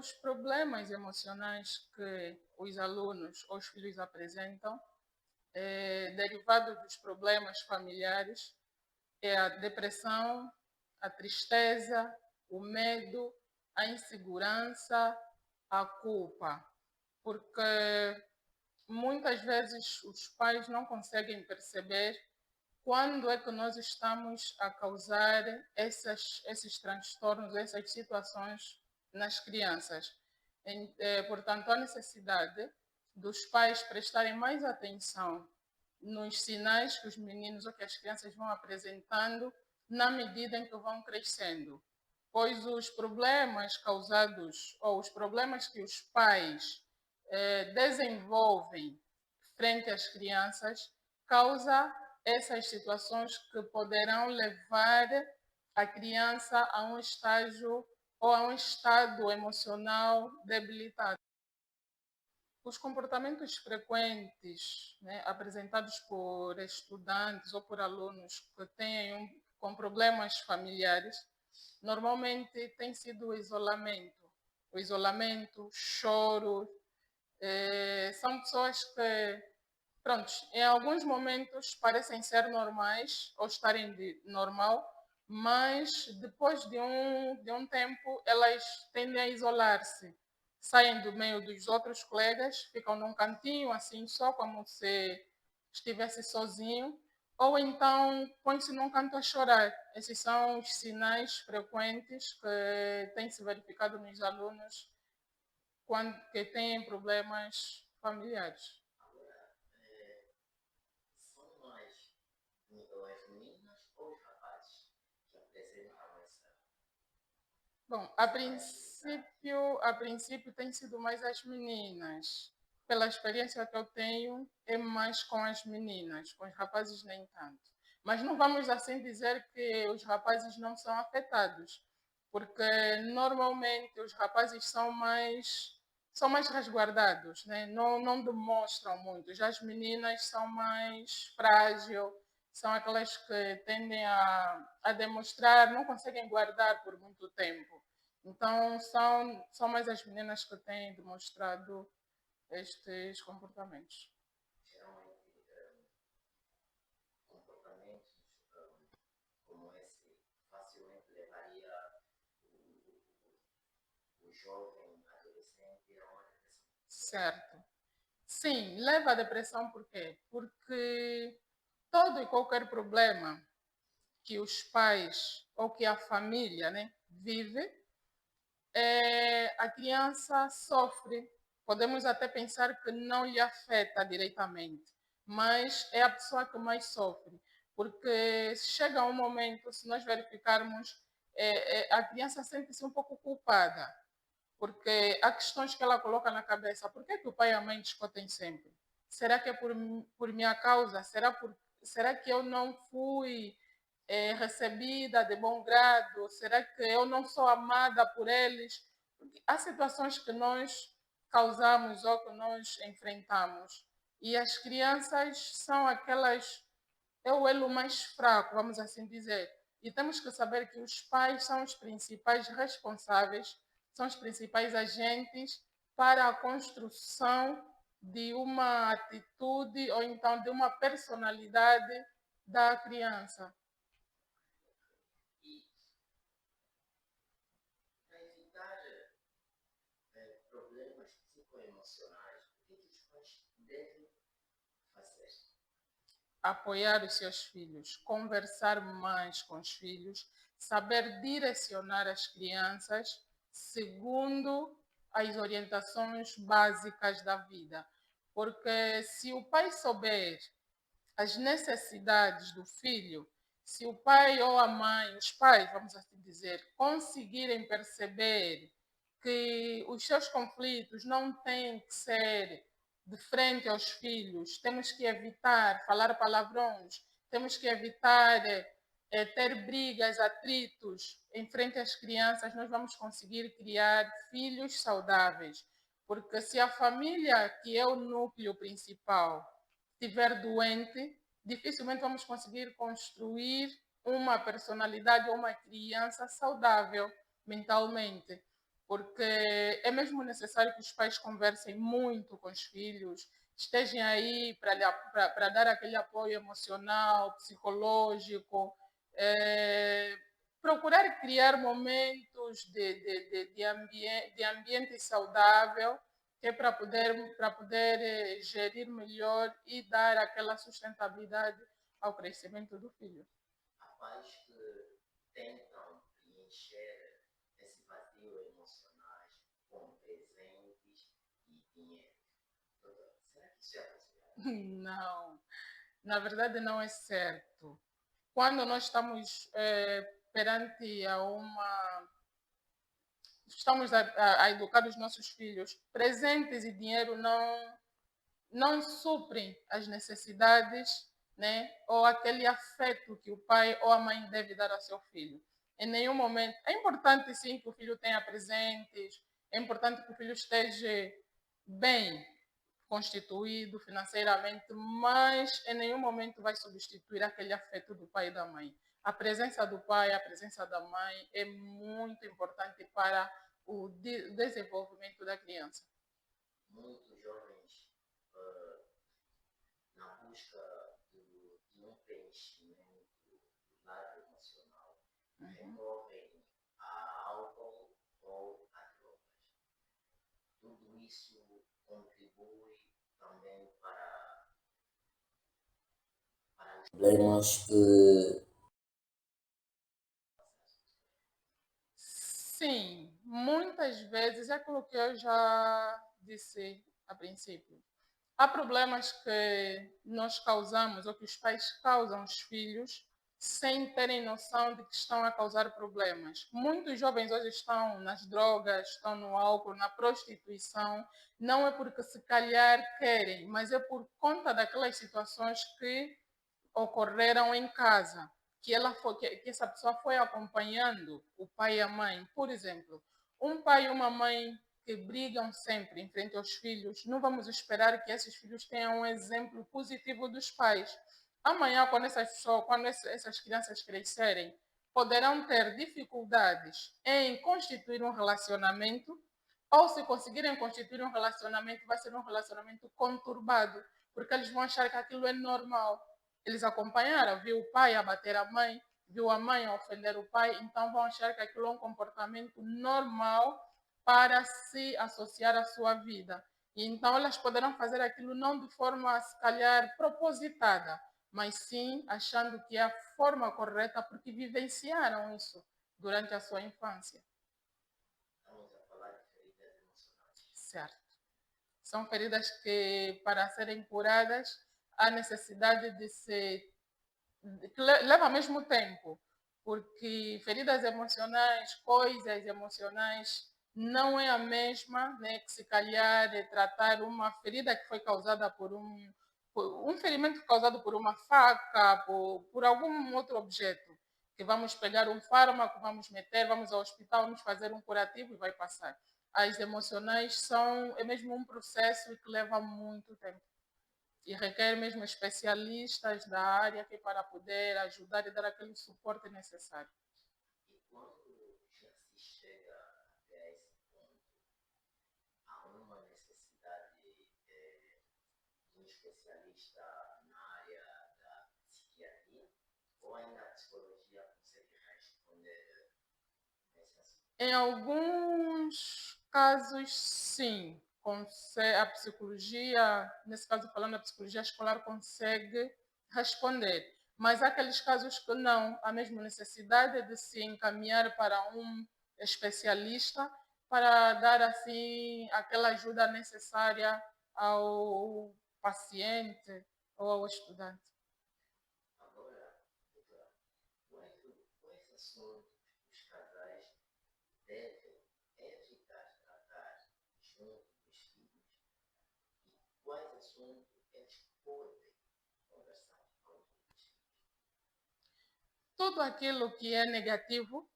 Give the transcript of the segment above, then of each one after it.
Os problemas emocionais que os alunos ou os filhos apresentam, derivados dos problemas familiares, é a depressão, a tristeza, o medo, a insegurança, a culpa. Porque muitas vezes os pais não conseguem perceber quando é que nós estamos a causar esses transtornos, essas situações nas crianças. Portanto, há necessidade dos pais prestarem mais atenção nos sinais que os meninos ou que as crianças vão apresentando na medida em que vão crescendo. Pois os problemas causados, ou os problemas que os pais desenvolvem frente às crianças, causa essas situações que poderão levar a criança a um estágio ou a um estado emocional debilitado. Os comportamentos frequentes, né, apresentados por estudantes ou por alunos que têm com problemas familiares, normalmente tem sido o isolamento. O isolamento, choro, são pessoas que, pronto, em alguns momentos parecem ser normais ou estarem de normal, mas depois de um tempo elas tendem a isolar-se, saem do meio dos outros colegas, ficam num cantinho assim só como se estivesse sozinho, ou então põe-se num canto a chorar. Esses são os sinais frequentes que têm se verificado nos alunos que têm problemas familiares. Agora, são mais as meninas ou os rapazes que apresentam essa Bom, disparidade? a princípio tem sido mais as meninas. Pela experiência que eu tenho, é mais com as meninas, com os rapazes nem tanto. Mas não vamos assim dizer que os rapazes não são afetados, porque normalmente os rapazes são mais resguardados, né? Não demonstram muito. Já as meninas são mais frágeis, são aquelas que tendem a demonstrar, não conseguem guardar por muito tempo. Então, são mais as meninas que têm demonstrado estes comportamentos. Geralmente, comportamentos como esse facilmente levaria o jovem adolescente a uma depressão. Certo. Sim, leva à depressão por quê? Porque todo e qualquer problema que os pais ou que a família, né, vive, a criança sofre. Podemos até pensar que não lhe afeta diretamente, mas é a pessoa que mais sofre, porque chega um momento, se nós verificarmos, a criança sente-se um pouco culpada, porque há questões que ela coloca na cabeça. Por que o pai e a mãe discutem sempre? Será que é por minha causa? Será que eu não fui recebida de bom grado? Será que eu não sou amada por eles? Porque há situações que nós causamos ou que nós enfrentamos. E as crianças são aquelas, é o elo mais fraco, vamos assim dizer. E temos que saber que os pais são os principais responsáveis, são os principais agentes para a construção de uma atitude ou então de uma personalidade da criança. E para evitar problemas psicoemocionais, o que os pais devem fazer? Apoiar os seus filhos, conversar mais com os filhos, saber direcionar as crianças segundo as orientações básicas da vida. Porque se o pai souber as necessidades do filho, se o pai ou a mãe, os pais, vamos assim dizer, conseguirem perceber que os seus conflitos não têm que ser de frente aos filhos, temos que evitar falar palavrões, temos que evitar ter brigas, atritos em frente às crianças, nós vamos conseguir criar filhos saudáveis. Porque se a família, que é o núcleo principal, estiver doente, dificilmente vamos conseguir construir uma personalidade ou uma criança saudável mentalmente. porque é mesmo necessário que os pais conversem muito com os filhos, estejam aí para dar aquele apoio emocional, psicológico, procurar criar momentos de ambiente saudável, que é para poder gerir melhor e dar aquela sustentabilidade ao crescimento do filho. Há pais que tentam preencher esse vazio emocional com presentes e dinheiro. Doutora, será que isso é aconselhável? Não, na verdade não é certo. Quando nós estamos perante estamos a educar os nossos filhos, presentes e dinheiro não suprem as necessidades, né? Ou aquele afeto que o pai ou a mãe deve dar ao seu filho. Em nenhum momento. É importante, sim, que o filho tenha presentes, é importante que o filho esteja bem constituído financeiramente, mas em nenhum momento vai substituir aquele afeto do pai e da mãe. A presença do pai, a presença da mãe é muito importante para o desenvolvimento da criança. Muitos jovens, na busca de um preenchimento do lado emocional, recorrem a álcool ou a drogas. Tudo isso contribui também para os problemas que. Sim, muitas vezes é aquilo que eu já disse a princípio. Há problemas que nós causamos ou que os pais causam aos filhos sem terem noção de que estão a causar problemas. Muitos jovens hoje estão nas drogas, estão no álcool, na prostituição, não é porque se calhar querem, mas é por conta daquelas situações que ocorreram em casa, que essa pessoa foi acompanhando o pai e a mãe. Por exemplo, um pai e uma mãe que brigam sempre em frente aos filhos, não vamos esperar que esses filhos tenham um exemplo positivo dos pais. Amanhã, quando essas crianças crescerem, poderão ter dificuldades em constituir um relacionamento, ou se conseguirem constituir um relacionamento, vai ser um relacionamento conturbado, porque eles vão achar que aquilo é normal. Eles acompanharam, viu o pai a bater a mãe, viu a mãe a ofender o pai, então vão achar que aquilo é um comportamento normal para se associar à sua vida. E então elas poderão fazer aquilo não de forma, se calhar, propositada, mas sim achando que é a forma correta porque vivenciaram isso durante a sua infância. Estamos a falar de feridas emocionais. Certo. São feridas que, para serem curadas, há necessidade de se que leva mesmo tempo, porque feridas emocionais, coisas emocionais, não é a mesma, né, que se calhar tratar uma ferida que foi causada por um ferimento causado por uma faca, por algum outro objeto, que vamos pegar um fármaco, vamos meter, vamos ao hospital, vamos fazer um curativo e vai passar. As emocionais é mesmo um processo que leva muito tempo e requer mesmo especialistas da área que para poder ajudar e dar aquele suporte necessário. E quando já se chega até esse ponto, há uma necessidade de um especialista na área da psiquiatria, ou ainda a psicologia consegue responder nesse assunto? Em alguns casos, sim. A psicologia, nesse caso falando da psicologia escolar, consegue responder. Mas há aqueles casos que não. Há mesmo necessidade de se encaminhar para um especialista para dar assim aquela ajuda necessária ao paciente ou ao estudante. Agora, doutora, quais assuntos os casais devem evitar tratar junto dos filhos e quais assuntos eles podem conversar com os filhos? Tudo aquilo que é negativo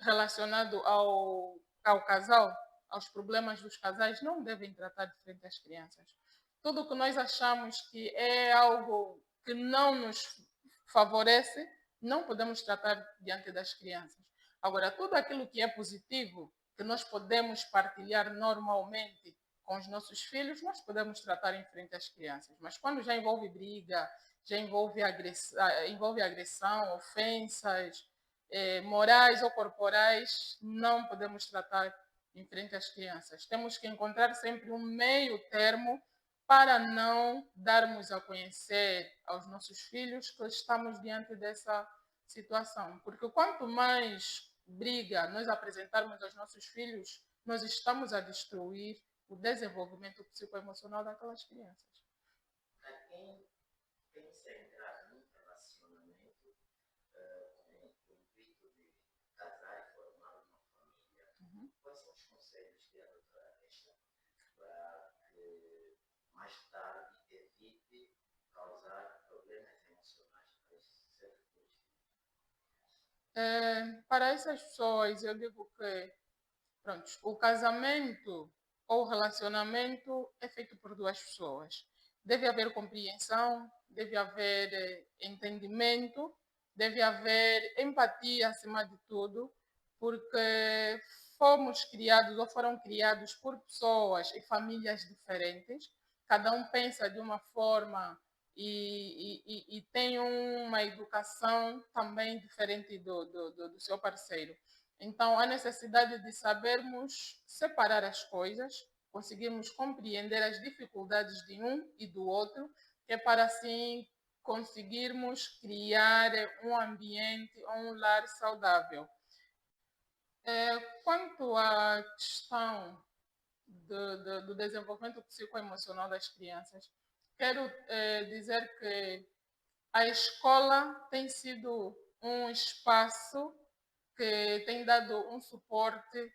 relacionado ao casal, aos problemas dos casais, não devem tratar de frente às crianças. Tudo que nós achamos que é algo que não nos favorece, não podemos tratar diante das crianças. Agora, tudo aquilo que é positivo, que nós podemos partilhar normalmente com os nossos filhos, nós podemos tratar em frente às crianças. Mas quando já envolve briga, já envolve agressão, ofensas, morais ou corporais, não podemos tratar em frente às crianças. Temos que encontrar sempre um meio termo para não darmos a conhecer aos nossos filhos que estamos diante dessa situação. Porque quanto mais briga nós apresentarmos aos nossos filhos, nós estamos a destruir o desenvolvimento psicoemocional daquelas crianças. Para quem pensa em entrar num relacionamento com o intuito de casar e formar uma família, quais são os conselhos que a doutora deixa para que mais tarde evite causar problemas emocionais para esses seus filhos? Para essas pessoas, eu digo que pronto, o casamento ou o relacionamento é feito por duas pessoas. Deve haver compreensão, deve haver entendimento, deve haver empatia acima de tudo, porque fomos criados ou foram criados por pessoas e famílias diferentes. Cada um pensa de uma forma e tem uma educação também diferente do seu parceiro. Então, há necessidade de sabermos separar as coisas, conseguirmos compreender as dificuldades de um e do outro, que é para assim conseguirmos criar um ambiente ou um lar saudável. Quanto à questão do desenvolvimento psicoemocional das crianças, quero dizer que a escola tem sido um espaço que tem dado um suporte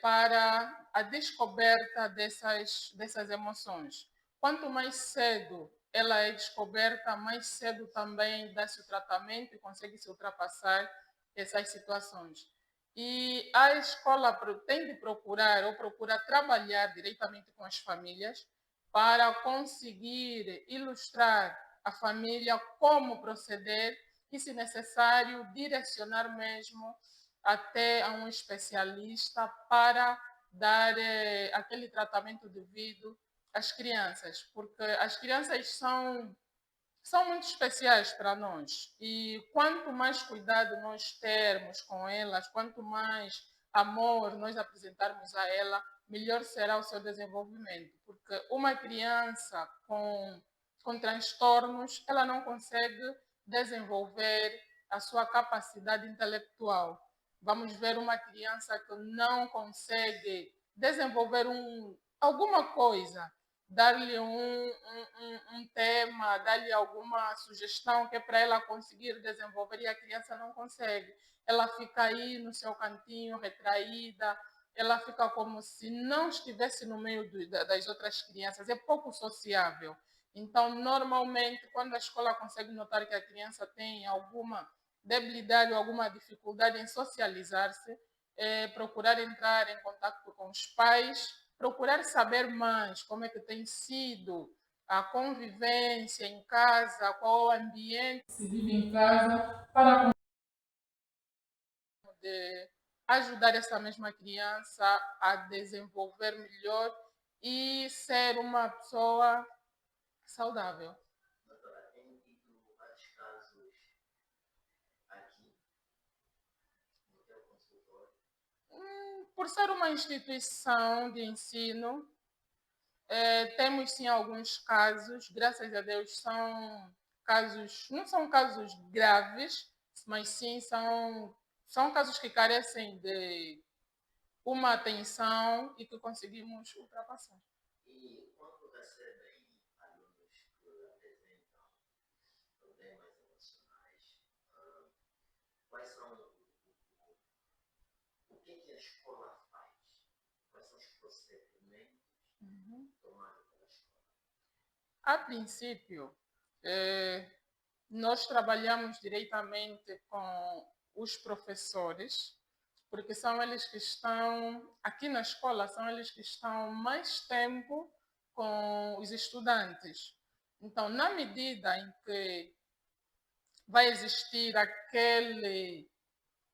para a descoberta dessas emoções. Quanto mais cedo ela é descoberta, mais cedo também dá-se o tratamento e consegue-se ultrapassar essas situações. E a escola tem de procurar ou procura trabalhar diretamente com as famílias para conseguir ilustrar a família como proceder e, se necessário, direcionar mesmo até a um especialista para dar aquele tratamento devido às crianças, porque as crianças são muito especiais para nós e quanto mais cuidado nós termos com elas, quanto mais amor nós apresentarmos a ela, melhor será o seu desenvolvimento, porque uma criança com transtornos, ela não consegue desenvolver a sua capacidade intelectual. Vamos ver uma criança que não consegue desenvolver alguma coisa, dar-lhe um tema, dar-lhe alguma sugestão que é para ela conseguir desenvolver e a criança não consegue. Ela fica aí no seu cantinho, retraída, ela fica como se não estivesse no meio das outras crianças, é pouco sociável. Então, normalmente, quando a escola consegue notar que a criança tem alguma debilidade ou alguma dificuldade em socializar-se, procurar entrar em contato com os pais, procurar saber mais como é que tem sido a convivência em casa, qual o ambiente que se vive em casa, para poder ajudar essa mesma criança a desenvolver melhor e ser uma pessoa saudável. Doutora, tem tido vários casos aqui no teu consultório? Por ser uma instituição de ensino, temos sim alguns casos, graças a Deus são casos, não são casos graves, mas sim são casos que carecem de uma atenção e que conseguimos ultrapassar. E quando recebem alunos que apresentam problemas emocionais, quais são o que a escola faz? Quais são os procedimentos tomados pela escola? A princípio, nós trabalhamos diretamente com os professores, porque são eles que estão aqui na escola, são eles que estão mais tempo com os estudantes. Então, na medida em que vai existir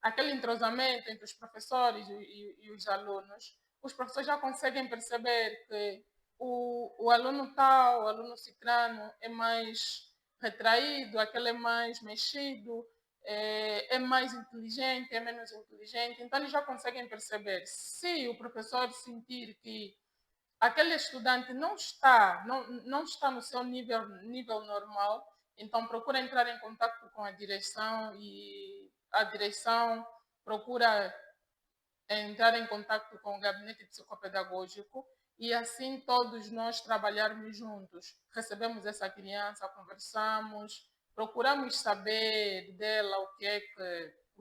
aquele entrosamento entre os professores e os alunos, os professores já conseguem perceber que o aluno tal, o aluno cicrano é mais retraído, aquele é mais mexido, é mais inteligente, é menos inteligente. Então, eles já conseguem perceber. Se o professor sentir que aquele estudante não está no seu nível normal, então procura entrar em contato com a direção e a direção procura entrar em contato com o gabinete psicopedagógico e assim todos nós trabalharmos juntos. Recebemos essa criança, conversamos, procuramos saber dela o que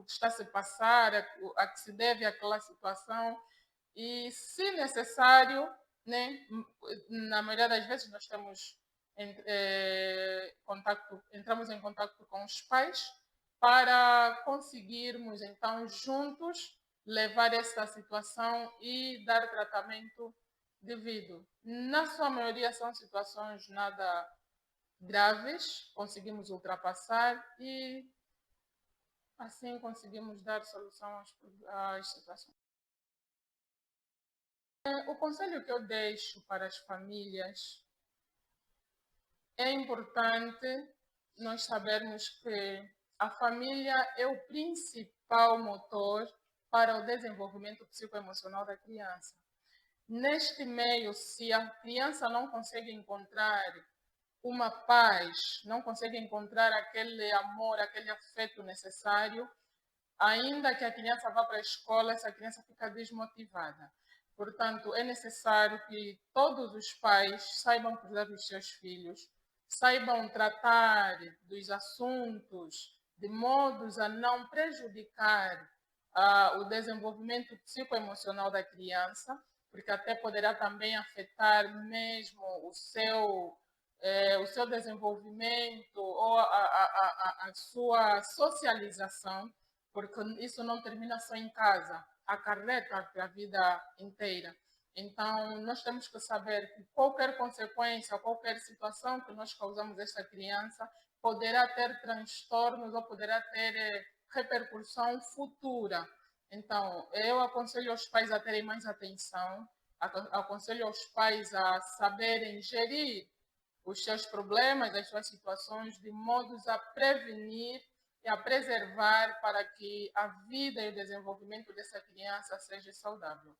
está a se passar, a que se deve aquela situação e, se necessário, né, na maioria das vezes nós temos entramos em contato com os pais para conseguirmos então juntos levar essa situação e dar tratamento devido. Na sua maioria são situações nada graves, conseguimos ultrapassar e assim conseguimos dar solução às situações. O conselho que eu deixo para as famílias é importante nós sabermos que a família é o principal motor para o desenvolvimento psicoemocional da criança. Neste meio, se a criança não consegue encontrar uma paz, não consegue encontrar aquele amor, aquele afeto necessário, ainda que a criança vá para a escola, essa criança fica desmotivada. Portanto, é necessário que todos os pais saibam cuidar dos seus filhos, saibam tratar dos assuntos de modos a não prejudicar o desenvolvimento psicoemocional da criança, porque até poderá também afetar mesmo o seu desenvolvimento ou a sua socialização, porque isso não termina só em casa, acarreta para a vida inteira. Então, nós temos que saber que qualquer consequência, qualquer situação que nós causamos a esta criança poderá ter transtornos ou poderá ter repercussão futura. Então, eu aconselho os pais a terem mais atenção, aconselho os pais a saberem gerir os seus problemas, as suas situações, de modos a prevenir e a preservar para que a vida e o desenvolvimento dessa criança seja saudável.